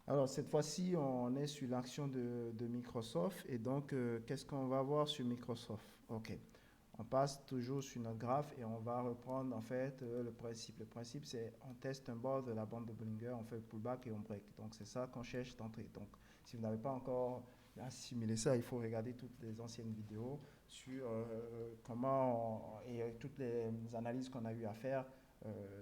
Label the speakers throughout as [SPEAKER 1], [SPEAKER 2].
[SPEAKER 1] Alors, cette fois-ci, on est sur l'action de Microsoft. Et donc, qu'est-ce qu'on va voir sur Microsoft? OK. On passe toujours sur notre graphe et on va reprendre en fait le principe. Le principe, c'est on teste un bord de la bande de Bollinger, on fait le pullback et on break. Donc, c'est ça qu'on cherche d'entrée. Donc, si vous n'avez pas encore assimilé ça, il faut regarder toutes les anciennes vidéos sur et toutes les analyses qu'on a eu à faire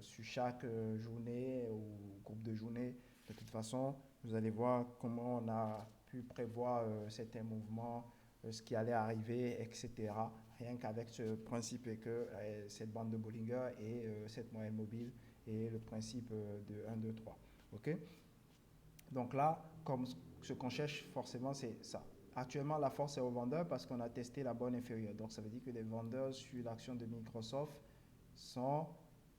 [SPEAKER 1] sur chaque journée ou groupe de journée. De toute façon, vous allez voir comment on a pu prévoir certains mouvements, ce qui allait arriver, etc. Rien qu'avec ce principe et que cette bande de Bollinger et cette moyenne mobile et le principe de 1, 2, 3. OK? Donc là, comme ce qu'on cherche forcément, c'est ça. Actuellement, la force est aux vendeurs parce qu'on a testé la bonne inférieure. Donc ça veut dire que les vendeurs sur l'action de Microsoft sont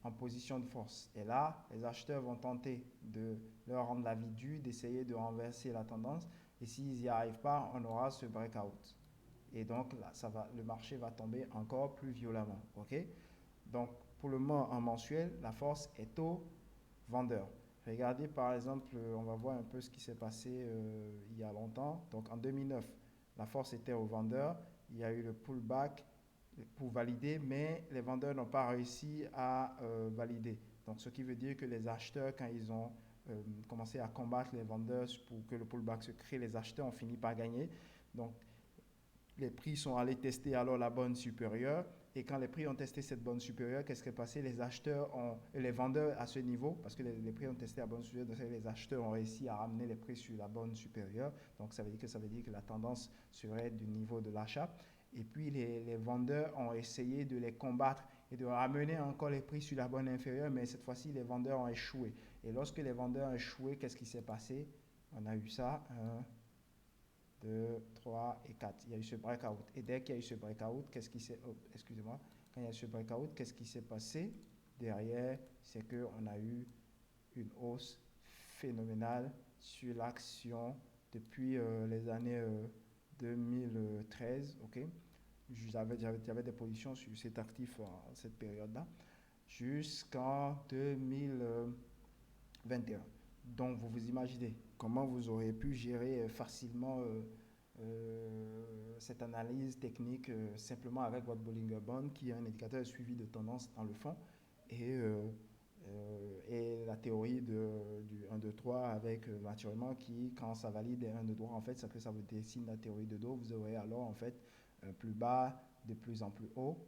[SPEAKER 1] en position de force. Et là, les acheteurs vont tenter de leur rendre la vie dure, d'essayer de renverser la tendance. Et s'ils n'y arrivent pas, on aura ce breakout. Et donc là, le marché va tomber encore plus violemment. OK? Donc pour le moment en mensuel, la force est au vendeur. Regardez par exemple, on va voir un peu ce qui s'est passé il y a longtemps. Donc en 2009, la force était au vendeur. Il y a eu le pullback pour valider, mais les vendeurs n'ont pas réussi à valider. Donc ce qui veut dire que les acheteurs, quand ils ont commencé à combattre les vendeurs pour que le pullback se crée, les acheteurs ont fini par gagner. Donc les prix sont allés tester alors la bonne supérieure. Et quand les prix ont testé cette bonne supérieure, qu'est-ce qui est passé? Les vendeurs à ce niveau, parce que les prix ont testé la bonne supérieure, donc les acheteurs ont réussi à ramener les prix sur la bonne supérieure. Donc ça veut dire que la tendance serait du niveau de l'achat. Et puis les vendeurs ont essayé de les combattre et de ramener encore les prix sur la bonne inférieure, mais cette fois-ci les vendeurs ont échoué. Et lorsque les vendeurs ont échoué, qu'est-ce qui s'est passé? On a eu ça, 2, 3 et 4. Il y a eu ce breakout. Et dès qu'il y a eu ce breakout, qu'est-ce qui s'est... Oh, excusez-moi. Quand il y a eu ce breakout, qu'est-ce qui s'est passé derrière? C'est qu'on a eu une hausse phénoménale sur l'action depuis les années 2013. Ok, j'avais des positions sur cet actif en cette période-là jusqu'en 2021. Donc vous vous imaginez comment vous aurez pu gérer facilement cette analyse technique simplement avec votre Bollinger Band qui est un indicateur de suivi de tendance dans le fond et la théorie du 1, 2, 3 avec naturellement qui quand ça valide 1, 2, 3 en fait ça que ça vous dessine la théorie de dos, vous aurez alors en fait un plus bas de plus en plus haut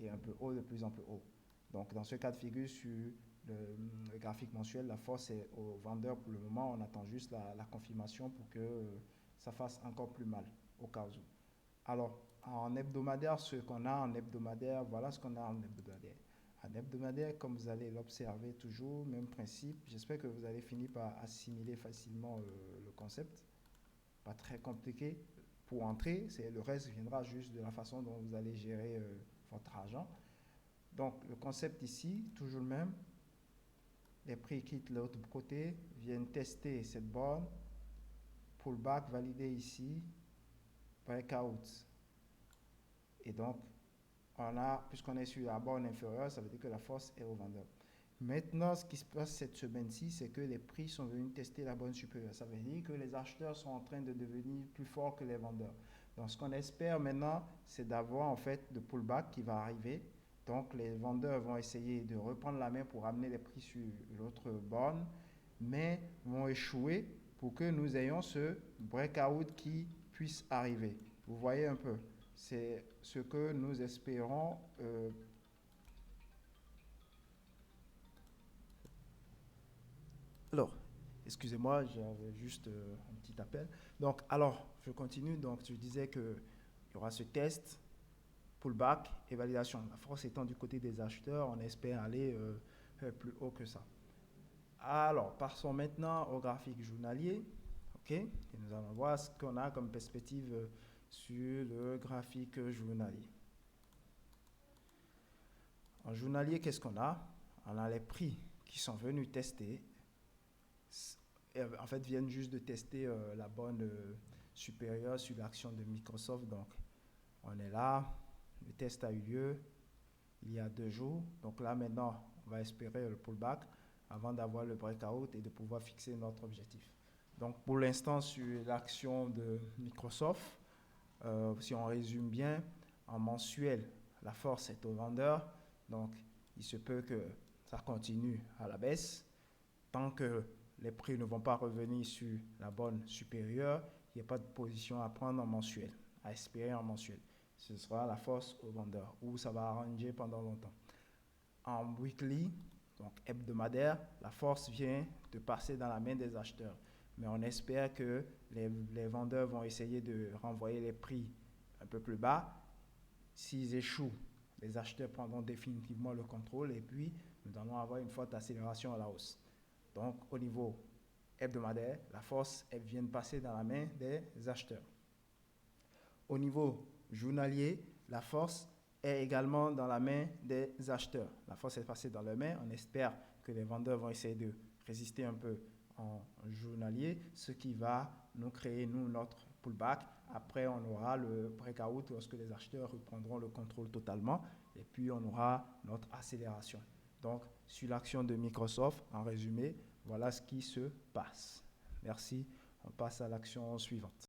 [SPEAKER 1] et un peu haut de plus en plus haut. Donc dans ce cas de figure sur le graphique mensuel, la force est au vendeur pour le moment. On attend juste la confirmation pour que ça fasse encore plus mal au cas où. Alors, en hebdomadaire, ce qu'on a en hebdomadaire, voilà ce qu'on a en hebdomadaire. En hebdomadaire, comme vous allez l'observer toujours, même principe. J'espère que vous allez finir par assimiler facilement le concept. Pas très compliqué pour entrer. Le reste viendra juste de la façon dont vous allez gérer votre argent. Donc, le concept ici, toujours le même. Les prix quittent l'autre côté, viennent tester cette borne, pullback validé ici, breakout. Et donc, puisqu'on est sur la borne inférieure, ça veut dire que la force est au vendeur. Maintenant, ce qui se passe cette semaine-ci, c'est que les prix sont venus tester la borne supérieure. Ça veut dire que les acheteurs sont en train de devenir plus forts que les vendeurs. Donc, ce qu'on espère maintenant, c'est d'avoir en fait le pullback qui va arriver. Donc, les vendeurs vont essayer de reprendre la main pour amener les prix sur l'autre borne, mais vont échouer pour que nous ayons ce breakout qui puisse arriver. Vous voyez un peu, c'est ce que nous espérons. Alors, excusez-moi, j'avais juste un petit appel. Donc, alors, je continue. Donc, je disais qu'il y aura ce test, pullback et validation. La force étant du côté des acheteurs, on espère aller plus haut que ça. Alors, passons maintenant au graphique journalier. OK? Et nous allons voir ce qu'on a comme perspective sur le graphique journalier. En journalier, qu'est-ce qu'on a? On a les prix qui sont venus tester. En fait, viennent juste de tester la borne supérieure sur l'action de Microsoft. Donc, on est là. Le test a eu lieu il y a 2 jours. Donc là, maintenant, on va espérer le pullback avant d'avoir le breakout et de pouvoir fixer notre objectif. Donc, pour l'instant, sur l'action de Microsoft, si on résume bien, en mensuel, la force est au vendeur. Donc, il se peut que ça continue à la baisse. Tant que les prix ne vont pas revenir sur la borne supérieure, il n'y a pas de position à prendre en mensuel, à espérer en mensuel. Ce sera la force au vendeur, ou ça va arranger pendant longtemps. En weekly, donc hebdomadaire, la force vient de passer dans la main des acheteurs. Mais on espère que les vendeurs vont essayer de renvoyer les prix un peu plus bas. S'ils échouent, les acheteurs prendront définitivement le contrôle et puis nous allons avoir une forte accélération à la hausse. Donc, au niveau hebdomadaire, la force elle vient de passer dans la main des acheteurs. Au niveau journalier, la force est également dans la main des acheteurs. La force est passée dans leurs mains. On espère que les vendeurs vont essayer de résister un peu en journalier, ce qui va nous créer, nous, notre pullback. Après, on aura le breakout lorsque les acheteurs reprendront le contrôle totalement. Et puis, on aura notre accélération. Donc, sur l'action de Microsoft, en résumé, voilà ce qui se passe. Merci. On passe à l'action suivante.